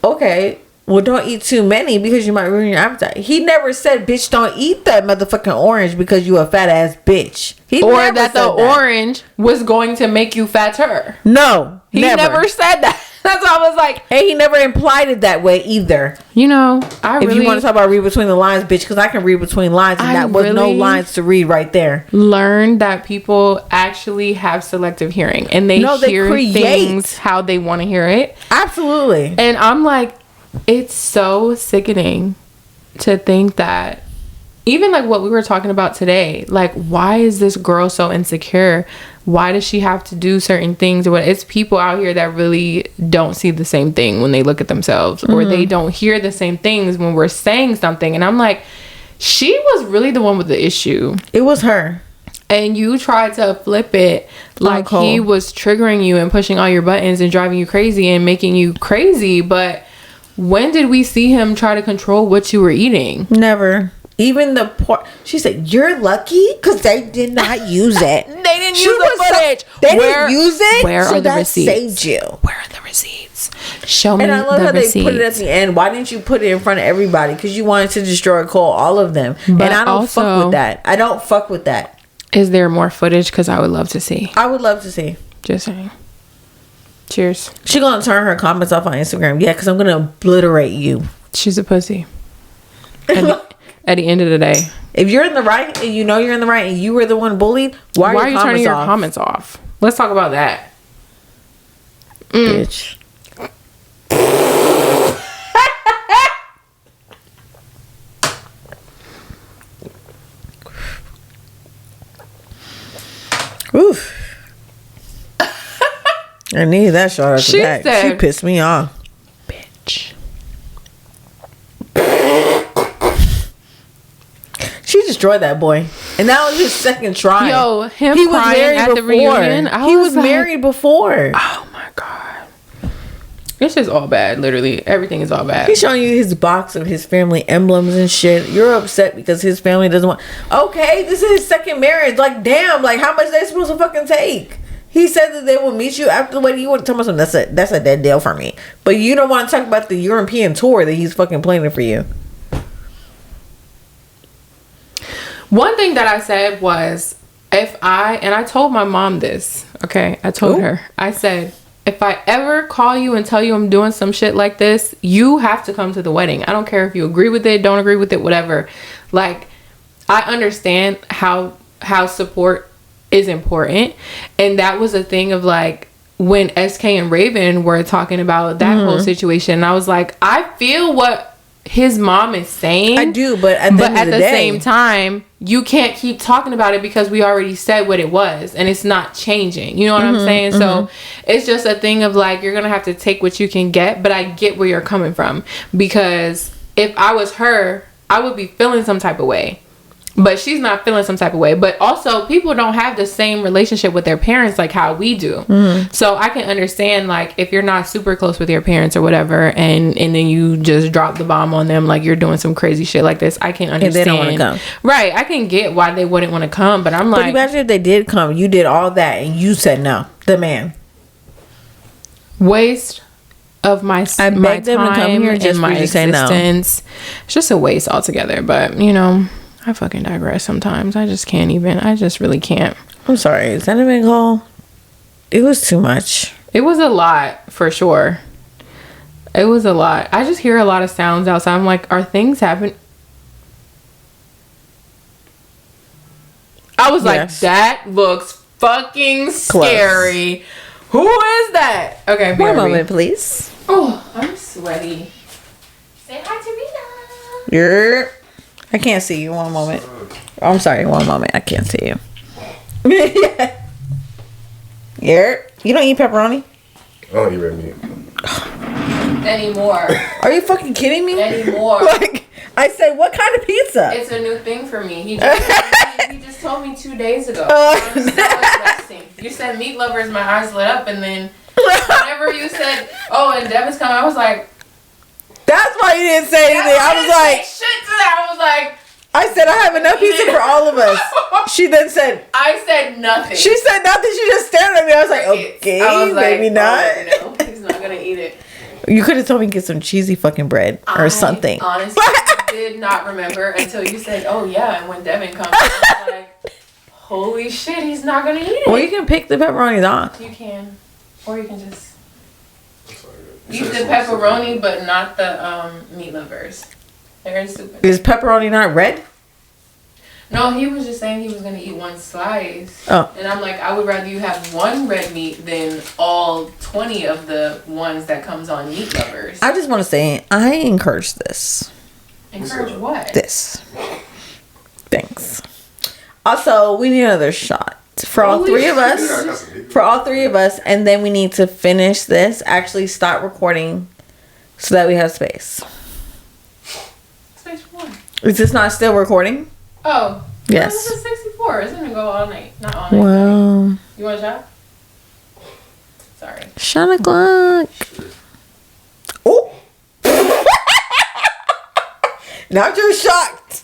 "Okay. Well, don't eat too many because you might ruin your appetite." He never said, "Bitch, don't eat that motherfucking orange because you a fat ass bitch." Or that the orange was going to make you fatter. No, he never said that. That's why I was like, hey, he never implied it that way either. If you want to talk about read between the lines, bitch, because I can read between lines, and that was no lines to read right there. Learn that people actually have selective hearing, and they hear things how they want to hear it. Absolutely. And I'm like, it's so sickening to think that even like what we were talking about today, like, why is this girl so insecure? Why does she have to do certain things? Or what? It's people out here that really don't see the same thing when they look at themselves, or they don't hear the same things when we're saying something. And I'm like, she was really the one with the issue. It was her. And you tried to flip it like he was triggering you and pushing all your buttons and driving you crazy and making you crazy. But when did we see him try to control what you were eating? Never. Even the pork. She said, "You're lucky because they did not use it." They didn't use the footage. They didn't use it. Where are the receipts? Saved you. Where are the receipts? Show me the receipts. And I love how they put it at the end. Why didn't you put it in front of everybody? Because you wanted to destroy all of them. But and I don't fuck with that. I don't fuck with that. Is there more footage? Because I would love to see. I would love to see. Just saying. Cheers. She gonna turn her comments off on Instagram. Yeah, because I'm gonna obliterate you. She's a pussy. At the end of the day, if you're in the right and you know you're in the right and you were the one bullied, why are you turning your comments off? Let's talk about that. Bitch. Oof. I need that shot at the back. She pissed me off. Bitch. She destroyed that boy. And that was his second try. Yo, he was married at the reunion. He was married before. Oh my God. It's just all bad. Literally. Everything is all bad. He's showing you his box of his family emblems and shit. You're upset because his family doesn't want... Okay, this is his second marriage. Like, damn. Like, how much are they supposed to fucking take? He said that they will meet you after the wedding. You want to tell me something? That's a dead deal for me. But you don't want to talk about the European tour that he's fucking planning for you. One thing that I said was, I told my mom this, okay? I told her. I said, if I ever call you and tell you I'm doing some shit like this, you have to come to the wedding. I don't care if you agree with it, don't agree with it, whatever. Like, I understand how support is important. And that was a thing of like, when SK and Raven were talking about that whole situation, and I was like, I feel what his mom is saying. I do, but at the same time, you can't keep talking about it because we already said what it was and it's not changing. You know what I'm saying? So it's just a thing of like, you're gonna have to take what you can get, but I get where you're coming from, because if I was her, I would be feeling some type of way. but she's not feeling some type of way. But also, people don't have the same relationship with their parents like how we do. So I can understand, like, if you're not super close with your parents or whatever, and then you just drop the bomb on them, like you're doing some crazy shit like this, I can understand. And they don't want to come. Right, I can get why they wouldn't want to come, but I'm like, imagine if they did come, you did all that and you said no. The man. Waste of my I my begged them to come here just and for my you to say no. existence. It's just a waste altogether. But you know, I fucking digress sometimes. I just can't even. I just really can't. I'm sorry. Is that a Nicole? It was too much. It was a lot for sure. It was a lot. I just hear a lot of sounds outside. I'm like, are things happening? I was like, that looks fucking scary. Close. Who is that? Okay, one moment, please. Oh, I'm sweaty. Say hi to Rita. I can't see you. One moment. I'm sorry. One moment. I can't see you. You don't eat pepperoni? I don't eat red meat. Anymore. Are you fucking kidding me? Anymore. Like, I said, what kind of pizza? It's a new thing for me. He just told me 2 days ago. I'm so investing. You said meat lovers, my eyes lit up, and then whenever you said, oh, and Devin's coming, I was like, that's why you didn't say anything. I was like, shit to that. I was like, I said I have enough pizza for all of us. She then said, I said nothing. She said nothing. She just stared at me. I was like, okay, I was maybe like, not. Oh, no, he's not gonna eat it. You could have told me to get some cheesy fucking bread or something. Honestly, did not remember until you said, oh yeah, and when Devin comes, I was like, holy shit, he's not gonna eat it. Well, you can pick the pepperonis off. You can, or you can just eat the pepperoni, but not the meat lovers. They're stupid. Is pepperoni not red? No, he was just saying he was gonna eat one slice. Oh. And I'm like, I would rather you have one red meat than all 20 of the ones that comes on meat lovers. I just want to say, I encourage this. Encourage what? This. Thanks. Also, we need another shot for all three of us. For all three of us, and then we need to finish this. Actually, stop recording so that we have space. Space for what? Is this not still recording? Oh. Yes. This is 64. It's gonna go all night. Not all night. Well. You want a shot? Sorry. Shot o'clock. Oh. Now you're shocked.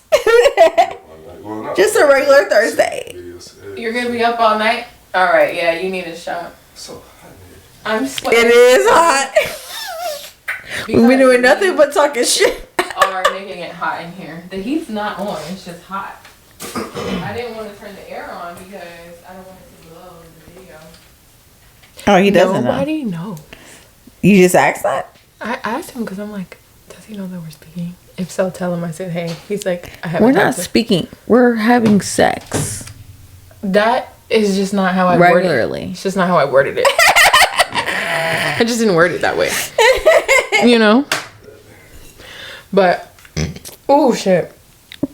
Just a regular Thursday. You're gonna be up all night? Alright, yeah, you need a shot. So hot. I'm sweating. It is hot. We've been doing nothing but talking shit. Are making it hot in here. The heat's not on, it's just hot. I didn't want to turn the air on because I don't want it to blow in the video. Oh, he doesn't know. Nobody knows. You just asked that? I asked him because I'm like, does he know that we're speaking? If so, tell him I said, hey. He's like, I haven't. We're not speaking. We're having sex. That is just not how I worded it. Regularly. It's just not how I worded it. I just didn't word it that way. You know? But, oh shit.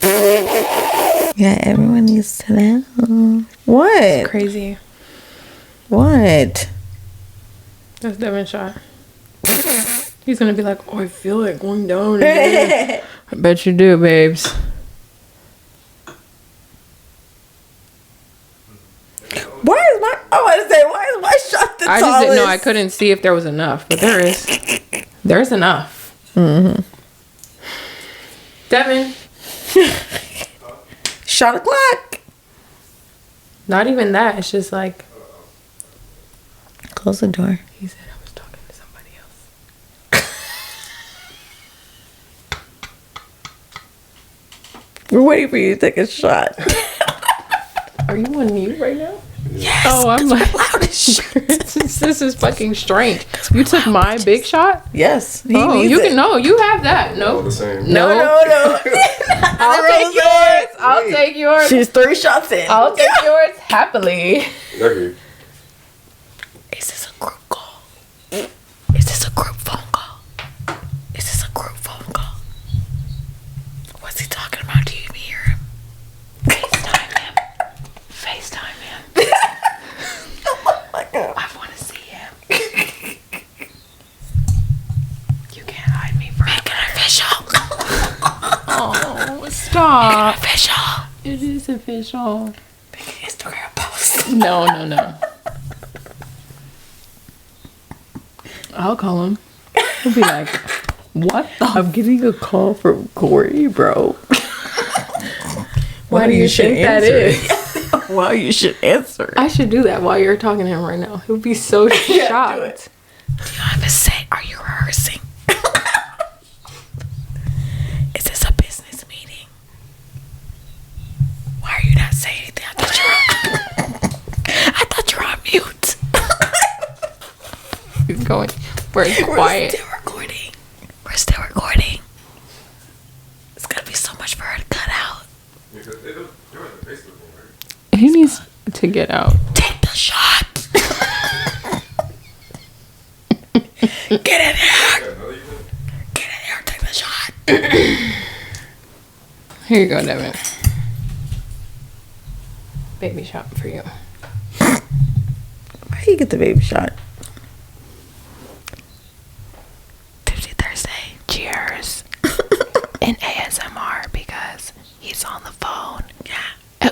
Yeah, everyone needs to know. What? It's crazy. What? That's Devin's shot. He's gonna be like, oh, I feel it going down. I bet you do, babes. Why is my... I want to say, why is my shot the tallest? I just didn't know. I couldn't see if there was enough, but there is. There's enough. Mm-hmm. Devin. Shot o'clock. Not even that. It's just like... Close the door. He said I was talking to somebody else. We're waiting for you to take a shot. Are you on mute right now? Yes. Oh, I'm like, loud as shit. this is fucking strange. You took my big shot? Yes. Oh, you can know. You have that. No. The same. No. I'll take yours. I'll take yours. She's 3 shots in. I'll take yours happily. Okay. Is this a group call? Is this a group phone call? Is this a group phone call? What's he talking about? Do you even hear him? FaceTime him. FaceTime him. Oh my God. I want to see him. You can't hide me from Make it official. Oh, stop. Make it official. It is official. Make an Instagram post. No. I'll call him. He'll be like, what the? I'm getting a call from Corey, bro. Why do you think that is? Well, you should answer it. I should do that while you're talking to him right now. He'll be so shocked. Do it. Do you have a set? Are you rehearsing? Is this a business meeting? Why are you not saying anything? I thought you were on mute. He's going. We're quiet. We're still recording. It's gonna be so much for her to cut out. He needs to get out. Take the shot. Get in here. Take the shot. Here you go, Devin. Baby shot for you. Why you get the baby shot? Tuesday, Thursday. Cheers. In ASMR because he's on the phone. Yeah.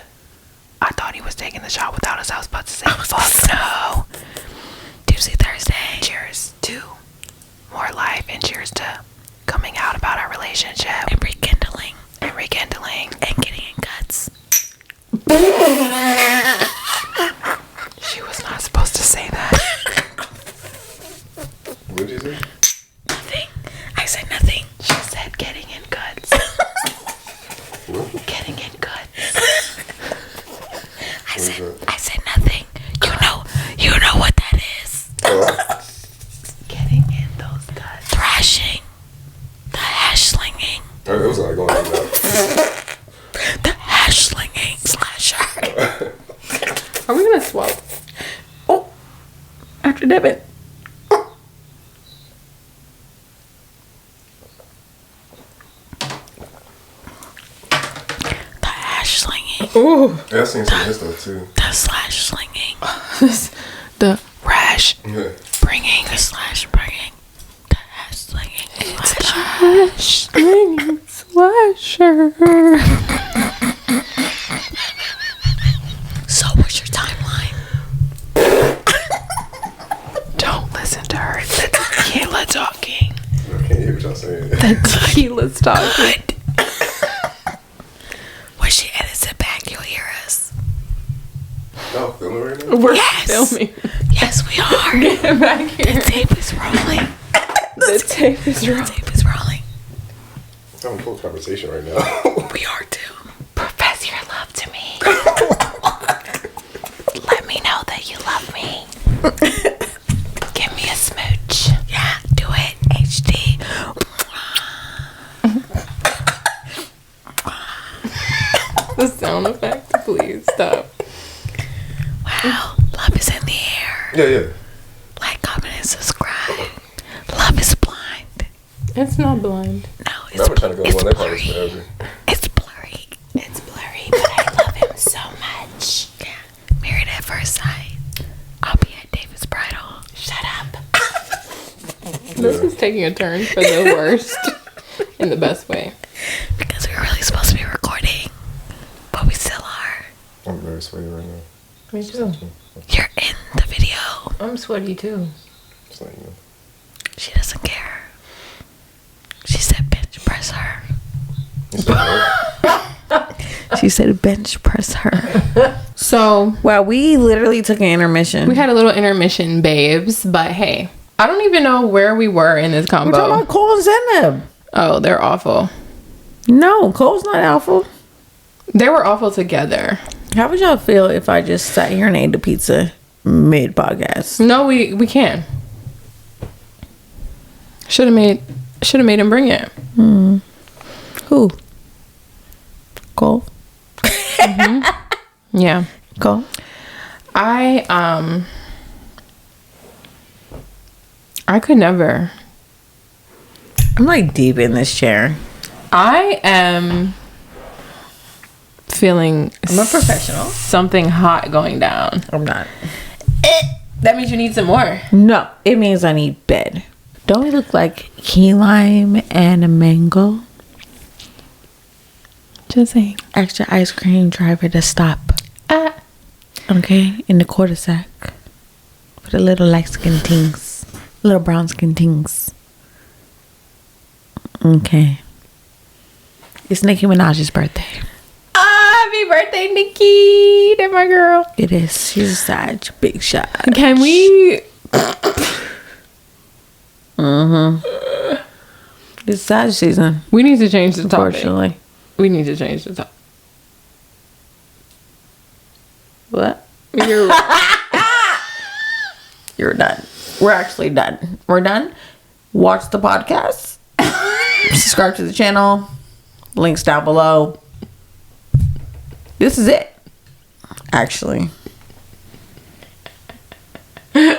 I thought he was taking the shot without us. I was about to say, fuck no. Tuesday, Thursday. Cheers to more life and cheers to coming out about our relationship and rekindling and getting in guts. She was not supposed to say that. What did you say? Nothing. I said nothing. She said getting in guts. Getting in guts. I said nothing. You know what that is. Getting in those guts. Thrashing. The hash slinging. It was like going like that. The hash slinging slasher. Are we gonna swap? Oh, after Devin. The hash slinging. Ooh. Yeah, I seen some of his stuff too. The slash slinging. The Rash Yeah. bringing. The slash bringing. The hash slinging. hash slinging slasher. So what's your timeline? Don't listen to her. That's tequila talking. I can't hear what y'all saying. Tequila's talking. Good. When she edits it back, you'll hear us. Y'all filming right now? We're Yes. filming. Yes, we are. Get back here. The tape is rolling. The tape is The rolling. tape is rolling. I'm having a full conversation right now. We are too. Profess your love to me. Let me know that you love me. Give me a smooch. Yeah, do it. HD. The sound effect, please stop. Wow, love is in the air. Yeah. Like, comment, and subscribe. Love is blind. It's not blind. No, I've it's been trying to go on that part blurry. forever. It's blurry. It's blurry, but I love him so much. Yeah. Married at first sight. I'll be at David's bridal. Shut up. This is taking a turn for the worst in the best way. Because we were really supposed to be recording, but we still are. I'm very sweaty right now. Me too. You're in the video. I'm sweaty too. Just like, you know. She doesn't care. She said bench press her. You said what? She said bench press her. So Wow, we literally took an intermission. we had a little intermission, babes. But hey, I don't even know where we were in this We're talking combo. about Cole and Zenab. Oh, they're awful. No, Cole's not awful. They were awful together. How would y'all feel if I just sat here and ate the pizza mid podcast? No, we can. Should have made him bring it. Who? Cole? Yeah. Cole? I could never. I'm like deep in this chair. I am feeling I'm a professional. something hot going down. I'm not. That means you need some more. No, it means I need bed. Don't we look like key lime and a mango? Just saying. Extra ice cream driver to stop. Ah. Okay, in the quarter sack. For the little light skin things. Little brown skin things. Okay. It's Nicki Minaj's birthday. Happy birthday, Nikki. That's my girl. It is. She's such a big shot. Can we... It's sad season. We need to change the topic. Unfortunately. We need to change the topic. What? You're done. We're actually done. We're done. Watch the podcast. Subscribe to the channel. Links down below. This is it. Actually. We're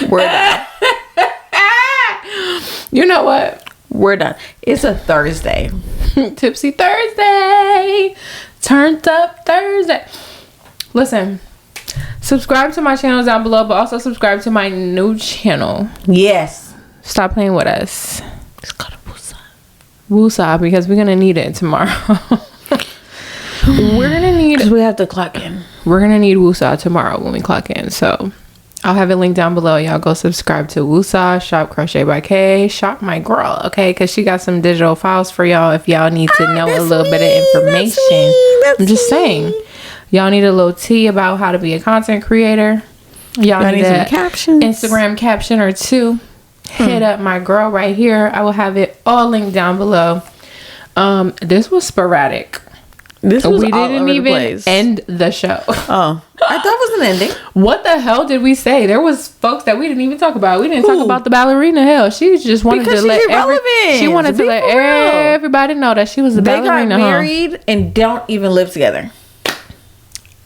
done. You know what? We're done. It's a Thursday. Tipsy Thursday. Turned up Thursday. Listen. Subscribe to my channel down below, but also subscribe to my new channel. Yes. Stop playing with us. It's called a Woosah. Woosah, because we're gonna need it tomorrow. We're gonna need. Because we have to clock in. We're gonna need Woosah tomorrow when we clock in. So I'll have it linked down below. Y'all go subscribe to Woosah, Shop Crochet by K, Shop My Girl, okay? Because she got some digital files for y'all if y'all need to know a little bit of information. I'm just saying. Y'all need a little tea about how to be a content creator. Y'all need some captions. Instagram caption or two. Hit up my girl right here. I will have it all linked down below. This was sporadic. We didn't even end the show. Oh, I thought it was an ending. What the hell did we say? There was folks that we didn't even talk about. We didn't talk about the ballerina. Hell, she just wanted to let everybody know that she was a ballerina. They got married and don't even live together.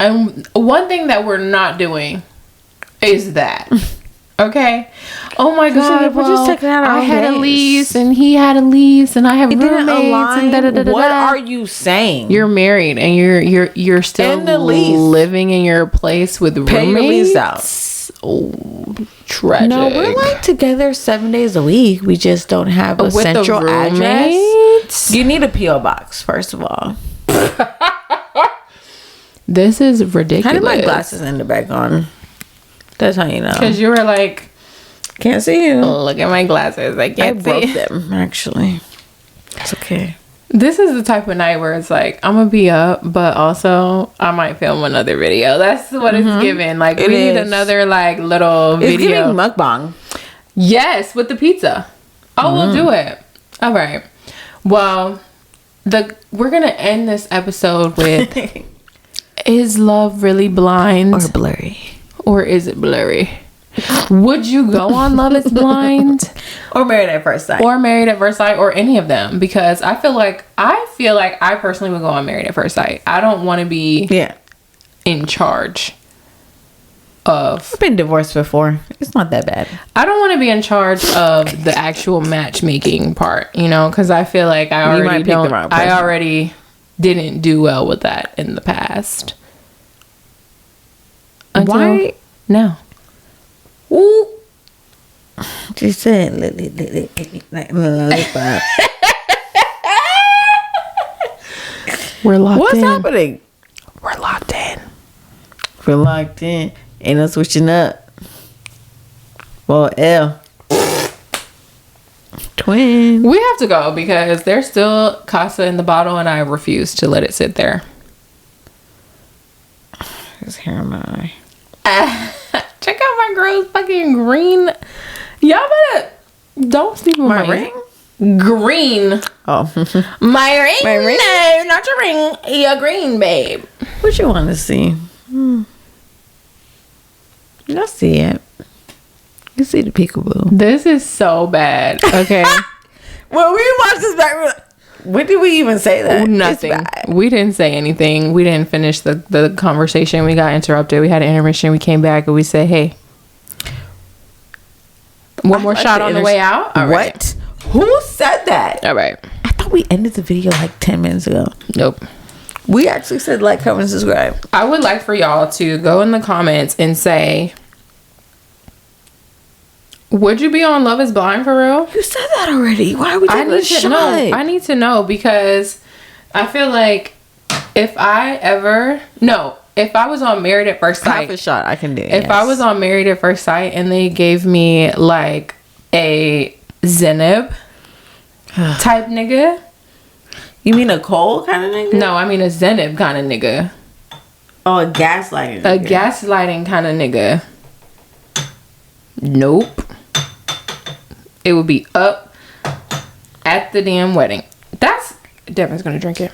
And one thing that we're not doing is that. Okay. Oh my God. We're just taking out our I had days. a lease and he had a lease and I have roommates and da-da-da-da-da. What are you saying? You're married and you're still In the lease. living in your place with roommates. Pay your lease out. Oh, tragic. No, we're like together 7 days a week. We just don't have a with central the address. roommates? You need a PO box first of all. This is ridiculous. How did my glasses end up back on? That's how you know. Because you were like, can't see you. Look at my glasses. I can't see. I broke them actually. It's okay. This is the type of night where it's like, I'm gonna be up, but also I might film another video. That's what it's giving. Like, we need another like little video. It's giving mukbang. Yes, with the pizza. Oh, we'll do it. All right. Well, we're gonna end this episode with is love really blind or blurry? Or is it blurry? Would you go on Love is Blind? Or Married at First Sight? Or Married at First Sight, or any of them? Because I feel like I personally would go on Married at First Sight. I don't want to be in charge of... I've been divorced before. It's not that bad. I don't want to be in charge of the actual matchmaking part, you know, because I feel like I already didn't do well with that in the past. Why? No. Ooh. She said, we're locked in. What's happening? We're locked in. We're locked in. Ain't no switching up. Well, L. Twin. We have to go because there's still Casa in the bottle and I refuse to let it sit there. His hair in my eye. Check out my girl's fucking green. Y'all better don't sleep with my ring. Green. Oh, my ring. My ring. No, not your ring. Your green, babe. What you want to see? You'll see it. You see the peekaboo. This is so bad. Okay. When we watched this back, when did we even say that? Nothing. We didn't say anything. We didn't finish the conversation. We got interrupted. We had an intermission. We came back and we said, hey, one more shot on the way out. All right. What? Who said that? All right. I thought we ended the video like 10 minutes ago. Nope. We actually said like, comment, and subscribe. I would like for y'all to go in the comments and say, would you be on Love is Blind for real? You said that already. Why are we taking a shot? I need to know because I feel like if I was on Married at First Sight. Half a shot I can do. If I was on Married at First Sight and they gave me like a Zenib type nigga. You mean a Cole kind of nigga? No, I mean a Zenib kind of nigga. Oh, a gaslighting nigga. A gaslighting kind of nigga. Nope. It would be up at the damn wedding. That's... Devin's gonna drink it.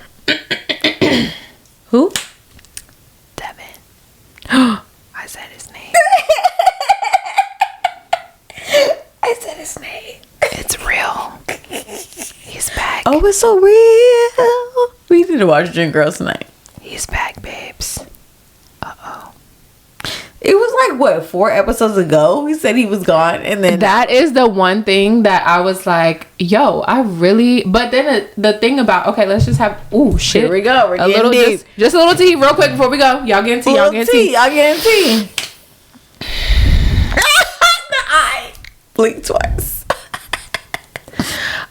Who? Devin. I said his name. I said his name. It's real. He's back. Oh, it's so real. We need to watch Gym Girls tonight. He's back, babes. Uh-oh. It was like, what, 4 episodes ago? He said he was gone. And then... That is the one thing that I was like, yo, I really... But then the thing about... Okay, let's just have... Ooh, shit. Here we go. We're a little deep. Just a little tea real quick before we go. Y'all getting tea. Y'all getting tea. Y'all getting tea. I blink twice.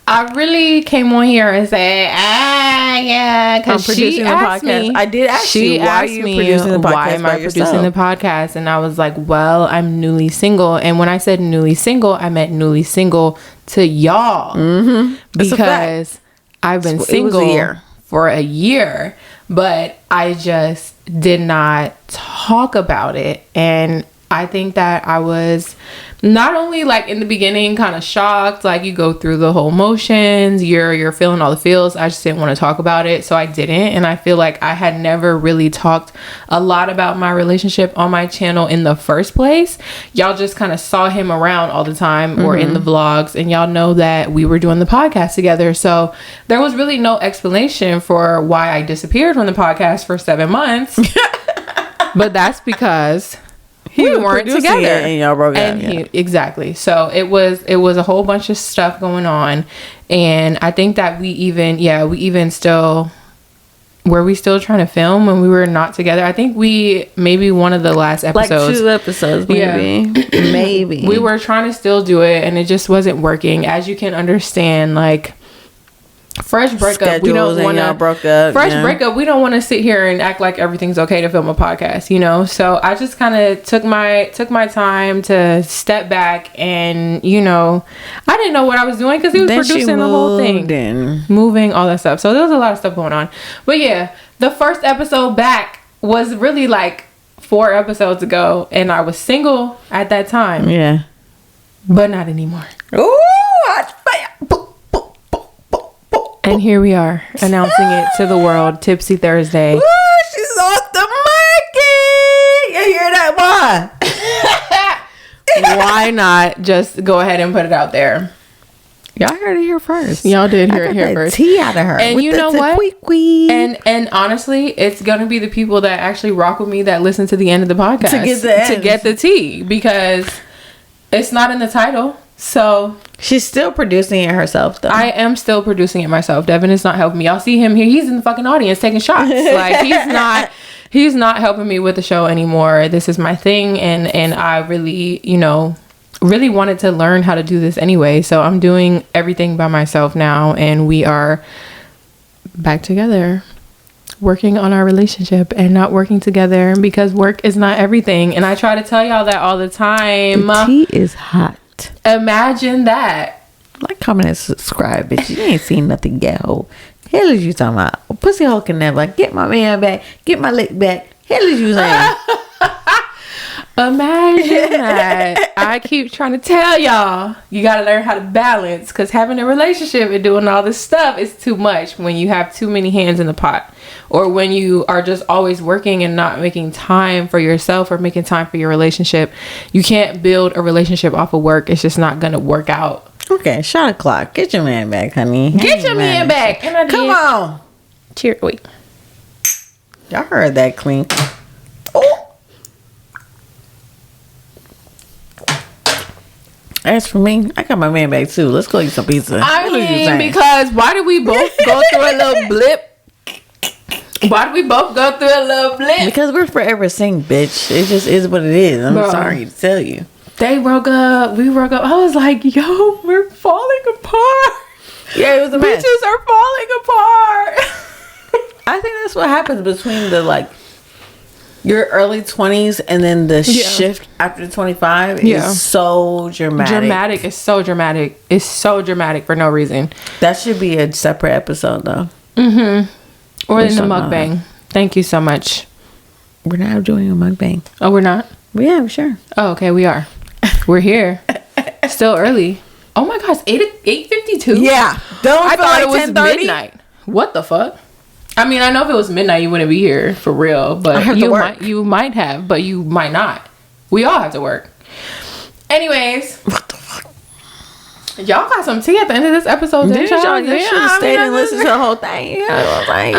I really came on here and said, yeah, because she asked me. I did ask you, why are you producing the podcast? Why am I producing the podcast? And I was like, well, I'm newly single. And when I said newly single, I meant newly single to y'all. Mm-hmm. Because I've been single for a year, but I just did not talk about it. And I think that I was not only like in the beginning kind of shocked, like you go through the whole motions, you're feeling all the feels. I just didn't want to talk about it, so I didn't. And I feel like I had never really talked a lot about my relationship on my channel in the first place. Y'all just kind of saw him around all the time or in the vlogs, and y'all know that we were doing the podcast together. So there was really no explanation for why I disappeared from the podcast for 7 months. But that's because we weren't together and y'all broke up. Exactly. So it was a whole bunch of stuff going on, and I think that we even still were we still trying to film when we were not together. I think we maybe one of the last episodes, like 2 episodes maybe. Maybe we were trying to still do it, and it just wasn't working. As you can understand, like fresh breakup, we don't want to breakup. We don't want to sit here and act like everything's okay to film a podcast, you know. So I just kind of took my time to step back, and you know, I didn't know what I was doing because he was producing the whole thing, moving all that stuff. So there was a lot of stuff going on. But yeah, the first episode back was really like 4 episodes ago, and I was single at that time. Yeah, but not anymore. Ooh, and here we are announcing it to the world. Tipsy Thursday. Woo, she's off the market. You hear that, boy? Why not just go ahead and put it out there? Y'all heard it here first. Y'all did hear it here first. Tea out of her. And you know what? And honestly, it's gonna be the people that actually rock with me that listen to the end of the podcast to get the tea, because it's not in the title. So she's still producing it herself, though. I am still producing it myself. Devin is not helping me. Y'all see him here. He's in the fucking audience taking shots. Like he's not helping me with the show anymore. This is my thing, and I really, you know, really wanted to learn how to do this anyway. So I'm doing everything by myself now, and we are back together, working on our relationship and not working together because work is not everything. And I try to tell y'all that all the time. The tea is hot. Imagine that. Like, comment, and subscribe, bitch. You ain't seen nothing yet, ho. Hell is you talking about? A pussy hole can never get my man back, get my lick back. Hell is you saying? Imagine that. I keep trying to tell y'all, you gotta learn how to balance, because having a relationship and doing all this stuff is too much when you have too many hands in the pot, or when you are just always working and not making time for yourself or making time for your relationship. You can't build a relationship off of work. It's just not gonna work out. Okay, shot o'clock. Get your man back, honey. Get your man back. And I did. Come on. Cheers. Wait. Y'all heard that clean. Oh. As for me, I got my man back too. Let's go eat some pizza. I mean, because why did we both go through a little blip? Why did we both go through a little blip? Because we're forever single, bitch. It just is what it is. I'm sorry to tell you. They broke up. We broke up. I was like, yo, we're falling apart. Yeah, it was a mess. Bitches are falling apart. I think that's what happens between the like your early 20s and then the shift after 25 is so dramatic. It's so dramatic. It's so dramatic for no reason. That should be a separate episode though. Or in the mukbang. Thank you so much. We're now doing a mukbang. Oh, we're not? Well, yeah, sure. Oh, okay, we are. We're here. Still early. Oh my gosh, 8:52? Yeah. I thought it was midnight. What the fuck? I mean, I know if it was midnight, you wouldn't be here for real, but you might have, but you might not. We all have to work. Anyways, what the fuck? Y'all got some tea at the end of this episode, didn't y'all? You should have stayed and listened to the whole thing. You know what I'm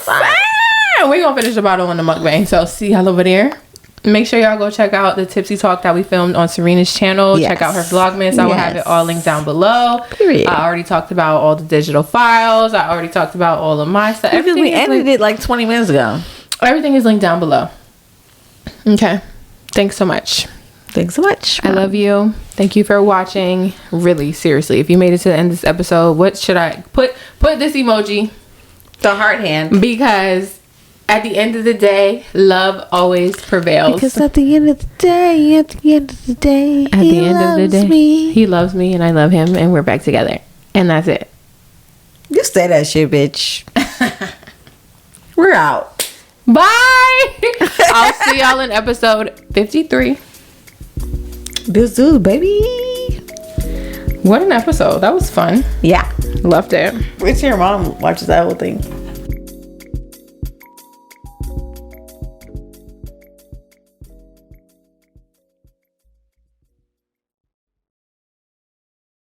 saying? We're gonna finish the bottle in the mukbang. So see y'all over there. Make sure y'all go check out the Tipsy Talk that we filmed on Serena's channel. Check out her Vlogmas. I will have it all linked down below. Period. I already talked about all the digital files. I already talked about all of my stuff. Because we ended it like 20 minutes ago. Everything is linked down below. Okay. Thanks so much. Thanks so much. I love you. Thank you for watching. Really, seriously. If you made it to the end of this episode, what should I put this emoji? The heart hand. Because at the end of the day, love always prevails. Because at the end of the day, he loves me. He loves me and I love him and we're back together. And that's it. You say that shit, bitch. We're out. Bye. I'll see y'all in episode 53. This dude, baby. What an episode. That was fun. Yeah. Loved it. Wait till your mom watches that whole thing.